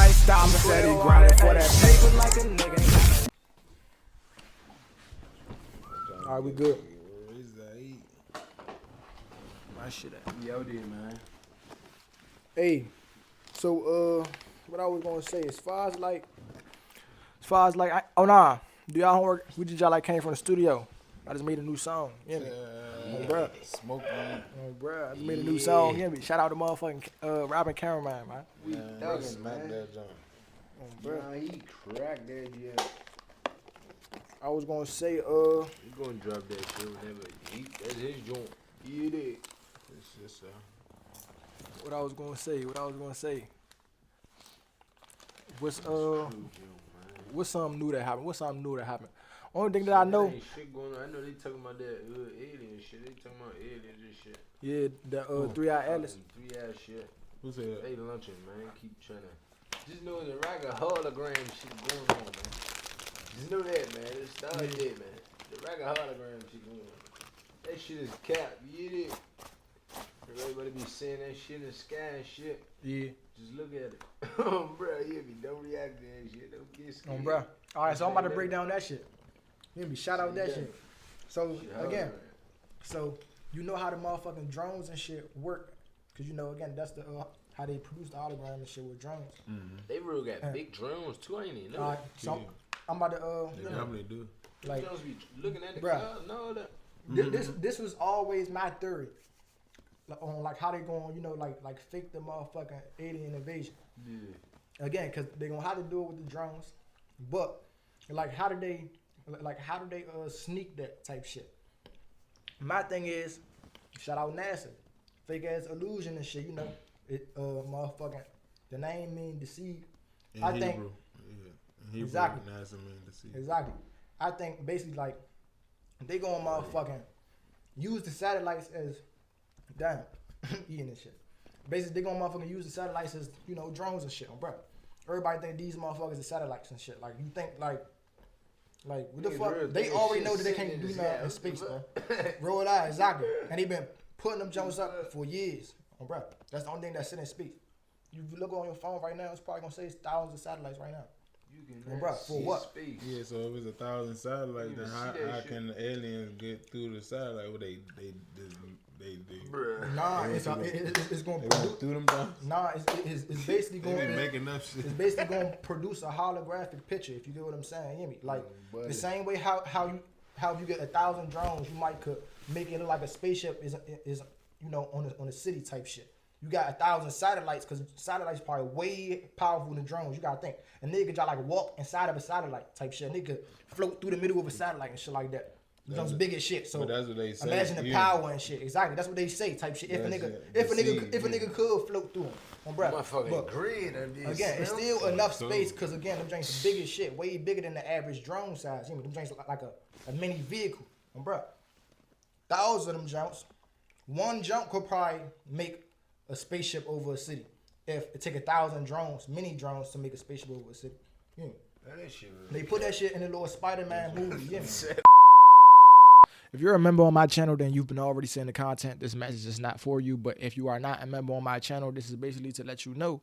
ain't stopping. Steady grinding for that paper like a nigga. All right, we good. My shit at. Yo, dude, man. Hey, so what I was gonna say, as far as like, oh nah, do y'all homework? We just y'all like came from the studio. I just made a new song. You hear me? Bruh. Smoke weed. Bruh, I just made a new song. You hear me? Shout out to motherfucking Robin Cameraman, man. We thuggin', smack man. that joint. Bruh. Nah, he cracked that, yeah. I was gonna say, He gonna drop that shit whenever that's his joint. yeah, it is. It's just What I was gonna say. What's something new that happened? Only thing that I know. Ain't shit going on. I know they talking about that alien shit. They talking about aliens and shit. Yeah, the 3-Eye Atlas. 3-Eye shit. who said that? They lunching, man. Keep trying to. Just know the regular hologram shit going on, man. Just know that, man. It started there, man. The regular hologram shit going on. That shit is cap. You get it? Everybody be saying that shit in the sky and shit. Yeah. Just look at it. Oh, bro, you hear me? Don't react to that shit. Don't get scared. Bro. All right, so I'm about to break down that shit. You hear me? Shout out that shit. So again, so you know how the motherfucking drones and shit work, cause you know again that's the how they produce the hologram and shit with drones. Mm-hmm. They real got big drones too. I ain't even know. All right, so I'm about to They definitely do. like Drones be looking at the bruh. clouds and all that. this was always my theory on like how they going, you know, like fake the motherfucking alien invasion. Yeah. Again, cause they gonna have to do it with the drones, but like how do they sneak that type shit? My thing is, shout out NASA, fake ass illusion and shit. You know, it motherfucking the name mean deceive. In I Hebrew. think In Hebrew, exactly. NASA mean to see. Exactly. I think basically like they gonna motherfucking use the satellites as damn eating this shit. Basically, they gonna motherfucking use the satellites as, you know, drones and shit, bro. Everybody think these motherfuckers are satellites and shit. Like you think like what the fuck? They already know that they can't do nothing in space, bro. Roll it out, exactly. And they been putting them jumps up for years, bro. That's the only thing that's sitting in space. You look on your phone right now, it's probably gonna say it's thousands of satellites right now. You can Bro, for what? Space. Yeah, so if it's 1,000 satellites, You then can how see that can the aliens get through the satellite? Well, they Bruh. Nah, They it's gonna went produce. through them down. Nah, it's basically They going. be making up shit. It's basically going to produce a holographic picture, if you get what I'm saying. You hear me? Like the same way how you get 1,000 drones, you might could make it look like a spaceship is you know on a city type shit. You got 1,000 satellites, because satellites probably way powerful than drones. You gotta think. And nigga could just like walk inside of a satellite type shit. Nigga could float through the middle of a satellite and shit like that. Drones big as shit. So But that's what they say. imagine the power and shit. Exactly. That's what they say type shit. If a nigga could float through them, bro. Motherfucking grid and this. Again, it's still enough space, because again, them drinks are big as shit, way bigger than the average drone size. You know, them drinks look like a mini vehicle, bro. Thousands of them jumps. One jump could probably make a spaceship over a city. If it take 1,000 drones, mini drones, to make a spaceship over a city. You know, That shit they put that shit in the little Spider-Man movie. You know? If you're a member on my channel, then you've been already seeing the content. This message is not for you. But if you are not a member on my channel, this is basically to let you know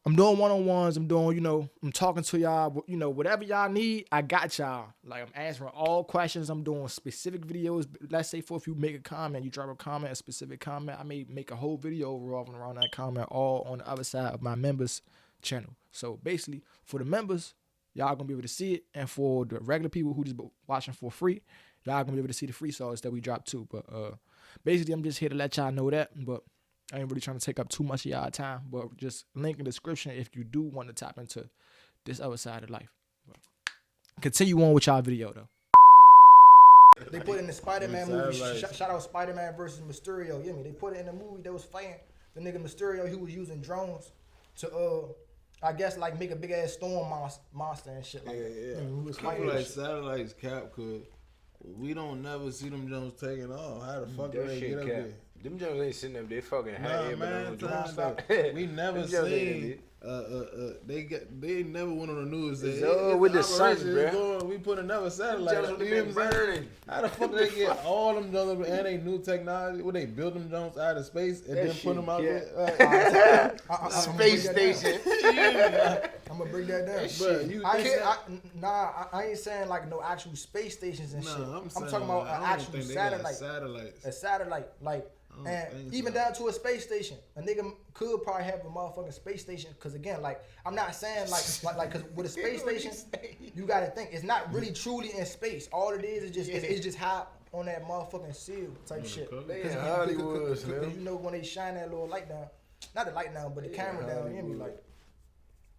I'm doing one-on-ones. I'm doing, you know, I'm talking to y'all. You know, whatever y'all need, I got y'all. Like, I'm answering all questions. I'm doing specific videos. Let's say if you make a comment, you drop a comment, a specific comment, I may make a whole video revolving around that comment, all on the other side of my members' channel. So basically, for the members, y'all gonna be able to see it. And for the regular people who just watching for free, y'all gonna be able to see the free sauce that we drop too. But basically, I'm just here to let y'all know that. But I ain't really trying to take up too much of y'all time. But just link in the description if you do want to tap into this other side of life. But continue on with y'all video though. They put it in the Spider-Man movie. Shout out Spider-Man versus Mysterio. You hear me? They put it in the movie. They was fighting the nigga Mysterio. He was using drones to I guess like make a big ass storm monster and shit like that. Yeah. We was People fighting like that shit. satellites cap could. We don't never see them Jones taking off. How the fuck do That they shit get up cap. there? Them Jones ain't sitting up there fucking high Nah, air man, balloons. time Stop. though. We never Them Jones ain't seen. They never went on the news. It's That all with the sun, operation is bruh. going, we put another Them satellite. Jones Up, would you have know been what I'm saying? burning. How the fuck did they get all them Jones and they new technology? Would they build them Jones out of space and That then shit, put them out yeah. there? Space station. I'm gonna break that down. Bruh, you I ain't think- I ain't saying like no actual space stations and Nah, shit. I'm talking saying, about like, an I don't actual think they got satellite. satellites. A satellite, like, I don't and think even so. down to a space station. A nigga could probably have a motherfucking space station. Cause again, like, I'm not saying like, cause with a space station, you gotta think it's not really truly in space. All it is just it's just high on that motherfucking seal type shit. cool. They Cause in you- Hollywood, cause man. you know when they shine that little light down, not the light down, but the They camera in down. You hear me? Hollywood. Like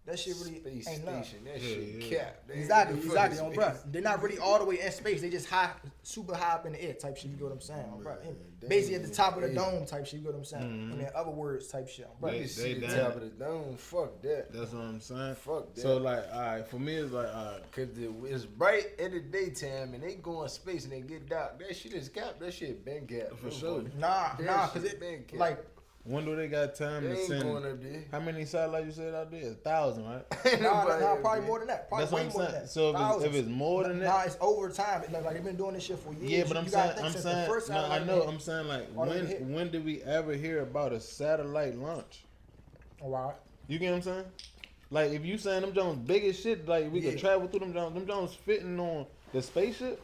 that shit really Space ain't nothing. station. That Yeah, shit yeah. cap. They ain't Exactly, the exactly, fucking bruh. space. They're not really all the way in space. They just high, super high up in the air type shit. You get what I'm saying, bruh? damn, Basically at the top of the yeah. dome type shit. You get what I'm saying? And then other words type shit, bruh. They- You see the down. top of the dome. Fuck that. That's what I'm saying. Fuck that. So like, alright, for me it's like, alright, Cause it's bright in the daytime and they go in space and they get dark. That shit is capped. That shit been capped. For sure. Nah, That nah, shit cause it been kept. like when do they got time They to ain't send? going up there. How many satellites you said out there? 1,000, right? nah, Nobody up probably there. more than that. Probably That's what way I'm more than saying. that. So if Thousands. it's more than that, Nah, it's over time. Like they've been doing this shit for years. yeah, but You I'm gotta saying, think I'm since the saying, first no, I satellite know, hit. I'm saying like, All they hit. when did we ever hear about a satellite launch? Oh, wow. You get what I'm saying? Like if you saying them Jones big as shit, like we could Yeah. travel through them Jones fitting on the spaceship,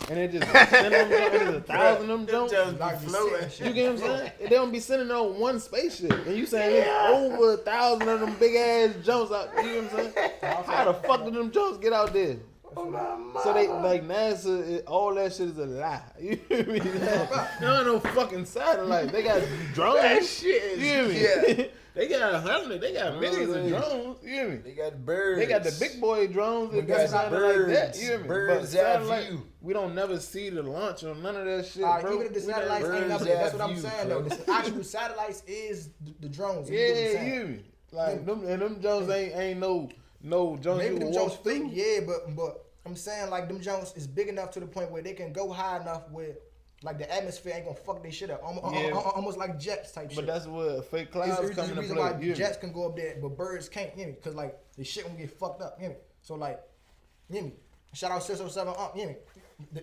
and it just send them Jones, there's 1,000 of them Jones. Like, you floating. see You get what I'm saying? They don't be sending on one spaceship, and you saying there's over 1,000 of them big ass Jones out. You know what I'm saying? How the fuck did them Jones get out there? So they like NASA, all that shit is a lie. You hear me? There ain't no fucking satellite. They got drones. That shit You hear is me? capped. They got 100. They got millions of drones. You hear me? They got birds. They got the big boy drones that But got that's not something like that. birds. You hear me? Birds But eye satellite, view. we don't never see the launch or none of that shit, Alright, bro. even if the We never- satellites ain't birds never there, that's eye what I'm view, saying bro. though. The actual satellites is the drones. Yeah, You get what I'm you saying? hear me? Like them Jones ain't no Jones Maybe you them can Jones walk fake, through. yeah, but I'm saying like them Jones is big enough to the point where they can go high enough where like the atmosphere ain't gonna fuck their shit up. Yeah. Almost like jets type But shit. that's where fake It's clouds the come into reason play. why You hear me? jets can go up there, but birds can't. You know me? Cause like the shit gonna get fucked up. You know me? So like, you know me? Shout out 607 up. You know me?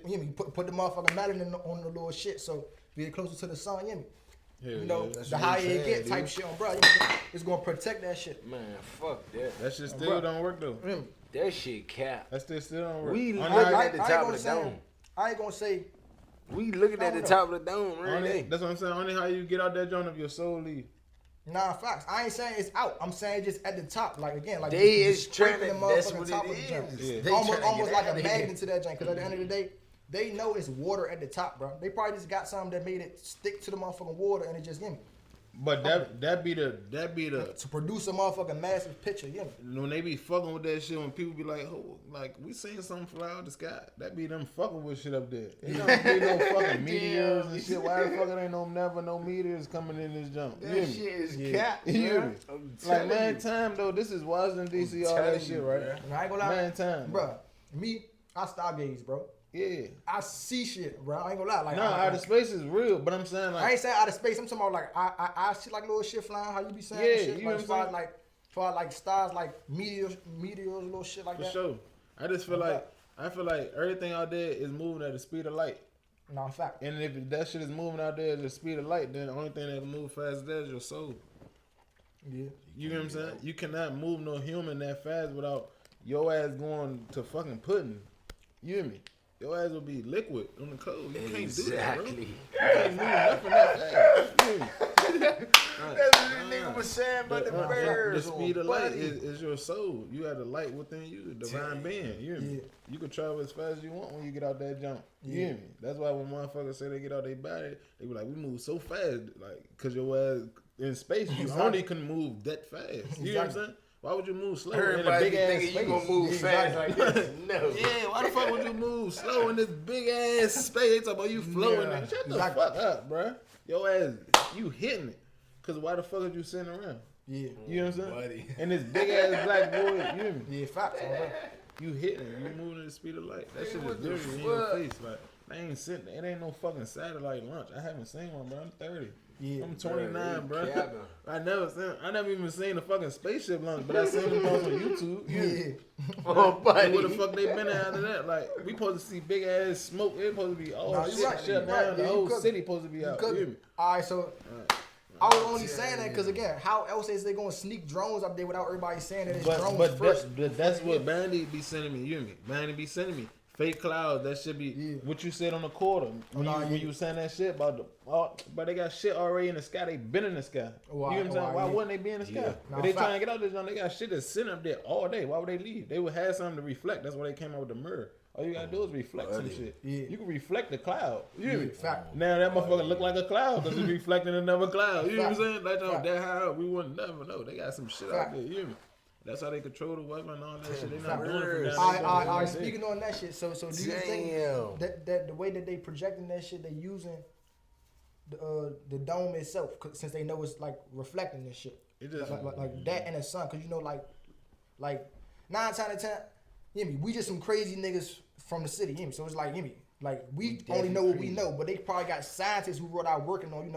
You know me? Put the motherfucking melanin on the little shit so we get closer to the sun. You know me? Hell You know, yeah. That's the what higher I'm it saying, get, type dude. shit on, bro. It's gonna protect that shit. Man, fuck that. That shit still Bruh. don't work though. You know me? That shit cap. That still don't work. We Only look how- at the top of the dome. I ain't gonna say. We looking at the top of the dome right only, there. that's what I'm saying. Only how you get out that joint if your soul leave. Nah, facts. I ain't saying it's out. I'm saying just at the top. Like again, like They just is trying scraping to. the That's motherfucking what top it of the joint. is. Yeah. They Almost, tryna almost get like out a of here. magnet to that joint. Because at the end of the day, they know it's water at the top, bro. They probably just got something that made it stick to the motherfucking water and it just give me But that be the to produce a motherfucking massive picture. You know? when they be fucking with that shit, when people be like, oh, like we seen something fly out the sky, that be them fucking with shit up there. You know, be no fucking meteors and shit. Why the fuck it ain't no meteors coming in this jump? You hear That me? shit is Yeah. cap. You hear bruh. me? I'm Like telling man, you. time though. This is Washington D.C. I'm all that telling shit, you, right? bruh. And I ain't gonna lie, Man, time, bro. Me, I stargaze, bro. Yeah. I see shit, bro. I ain't gonna lie. Like, Nah, I outer space is real, but I'm saying I like, ain't saying out of space. I'm talking about like I see like little shit flying. How you be saying? Yeah, and shit. you know Like, what as far I'm as saying? like stars, like meteors, little shit like for that. sure. I just feel like everything out there is moving at the speed of light. Nah, fact. And if that shit is moving out there at the speed of light, then the only thing that can move fast there is your soul. Yeah. You know what I'm saying? You cannot move no human that fast without your ass going to fucking pudding. You hear me? Your ass will be liquid on the cold. You can't do that, bro. Exactly. You can't move nothing that fast. You hear me? That's what the nigga was saying about the The birds. speed of on light Buddy. is your soul. You have the light within you, the divine being. You hear me? Yeah. You can travel as fast as you want when you get out that jump. You Yeah. hear me? That's why when motherfuckers say they get out their body, they be like, we move so fast. Like, because your ass in space, you Exactly. only can move that fast. You know what I'm Exactly. saying? Why would you move slow in a Everybody big be ass thinking space? you gonna move Yeah, fast exactly. like this. No. Yeah, why the fuck would you move slow in this big ass space? They talking about you flowing. Yeah, Nigga. Shut the exactly. fuck up, bruh. Your ass, you hitting it. Cause why the fuck are you sitting around? Yeah. You know what I'm saying? Buddy. And this big ass black boy, you hear me? Yeah, facts. On that. You hitting it. You moving at the speed of light. That Nigga, shit is what the literally in your fuck? face. Like They ain't sitting. It ain't no fucking satellite lunch. I haven't seen one, bro. I'm 30. Yeah. I'm 29, bro. Cabin. I never even seen a fucking spaceship lunch, but I seen them on YouTube. Yeah. Oh, buddy. Where the fuck they been at after that? Like, we supposed to see big ass smoke. It supposed to be all Nah, you shit right, shut you down. right. The Yeah, whole you could- city supposed to be out. You hear me? All right, so I was only saying that because again, how else is they gonna sneak drones up there without everybody saying that it's drones But first? that's what Bandweez be sending me. You hear me? Bandweez be sending me fake clouds. That should be what you said on the quarter when you was saying that shit about but they got shit already in the sky. They been in the sky. You know what I'm saying? Why wouldn't they be in the sky? Nah, But they fact. trying to get out this joint. They got shit that's sitting up there all day. Why would they leave? They would have something to reflect. That's why they came out with the mirror. All you gotta do is reflect some shit. Yeah. You can reflect the cloud. You hear me? Fact. Now that motherfucker look like a cloud because it's reflecting another cloud. You know what I'm Fact. saying? Like Fact. that high up, we wouldn't never know. They got some shit Fact. out there. You hear me? That's how they control the weather and all that shit. They not Fact. doing it from down All there. right. Speaking on that shit, so do you think Damn. that the way that they projecting that shit, they using the dome itself, 'cause since they know it's like reflecting this shit, It just like that in the sun, because you know like 9 times out of 10, you know me, we just some crazy niggas from the city, you know me, so it's like you know me, like we only know what we know, but they probably got scientists who wrote out working on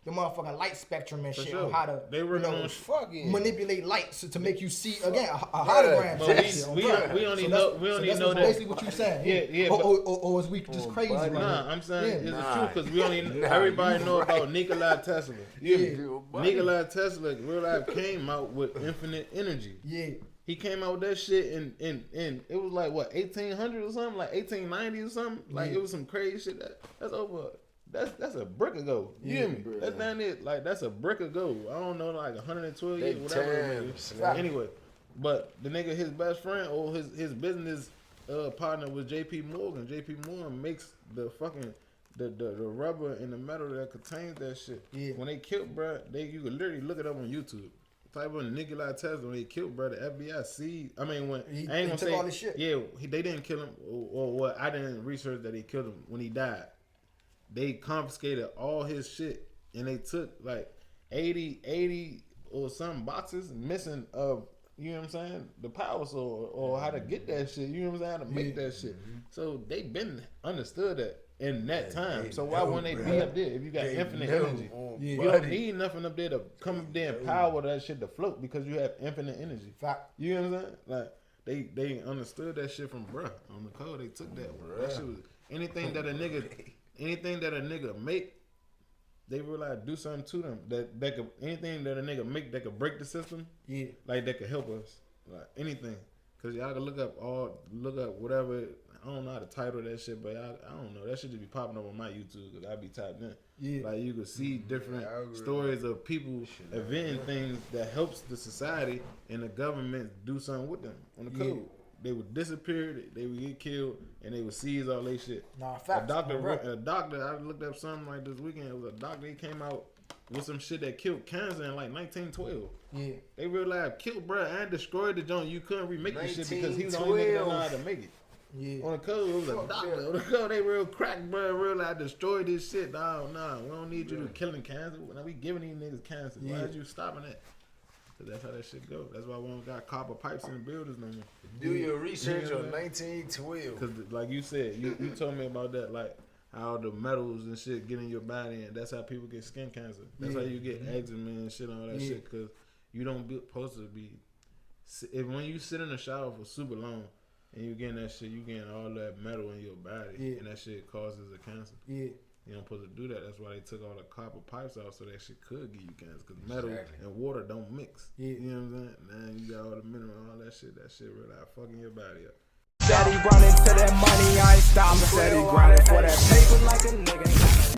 the motherfucking light spectrum and For shit sure. on how to They working on Fucking. manipulate light to make you see again a hologram. But type shit, we okay? only So know that's- we so only that's know that. basically what you saying. Yeah, Or is we just crazy? buddy. right Nah, now? I'm saying Yeah. it's the Nah. truth because we only Nah, everybody you know right. about Nikola Tesla. You hear me? Yeah, buddy. Nikola Tesla, real life came out with infinite energy. Yeah. He came out with that shit in it was like what 1800 or something, like 1890 or something. Like it was some crazy shit. That's over. That's a brick ago. You hear me? bro. That's down there. Like that's a brick ago. I don't know, like 112 They years, whatever. it times, is. man. Anyway, but the nigga, his best friend or his business partner was J.P. Morgan. J.P. Morgan makes the fucking the rubber and the metal that contains that shit. Yeah. When they killed, bro, you could literally look it up on YouTube. Type of Nikola Tesla when they killed, bro. The FBI see. I mean, when He I ain't gonna took say all this shit. Yeah, they didn't kill him, or what? I didn't research that they killed him when he died. They confiscated all his shit and they took like 80 or some boxes missing of, you know what I'm saying, the power source or how to get that shit. You know what I'm saying, how to make that shit. So they been understood that in that time. So why wouldn't they be up there if you got infinite energy? You don't need nothing up there to come up there and power that shit to float because you have infinite energy. Fact. You know what I'm saying? Like they understood that shit from bruh on the code. They took that. That shit was anything that a nigga make. They realize do something to them that could anything that a nigga make that could break the system. Yeah. Like that could help us. Like anything. Cause y'all can look up whatever. I don't know how to title that shit, but I don't know. That shit just be popping up on my YouTube because I be typed in. Yeah. Like you could see different stories of people inventing things that helps the society and the government do something with them on the code. They would disappear, they would get killed, and they would seize all their shit. Nah, facts. A doctor, I looked up something like this weekend. It was a doctor. He came out with some shit that killed cancer in like 1912. Yeah. They realized killed bruh and destroyed the joint. You couldn't remake the shit because he was the only nigga that know how to make it. Yeah. On the code, it was a doctor. On the code, they real crack, bro. Realize destroyed this shit. Nah, we don't need you to killing cancer. Now we giving these niggas cancer. Why is you stopping that? Cause that's how that shit go. That's why we don't got copper pipes in the buildings no more. Do your research on 1912. Cause like you said, you told me about that, like how the metals and shit get in your body, and that's how people get skin cancer. That's how you get eczema and shit and all that shit. Cause you don't be supposed to be. When you sit in the shower for super long and you getting that shit, you getting all that metal in your body, and that shit causes a cancer. Yeah. You don't supposed to do that. That's why they took all the copper pipes out so that shit could give you cancer. Cause metal and water don't mix. Yeah. You know what I'm saying? Now you got all the mineral, all that shit. That shit really fucking your body up. Steady running to that money, I ain't stopping. Steady grinding for that paper like a nigga.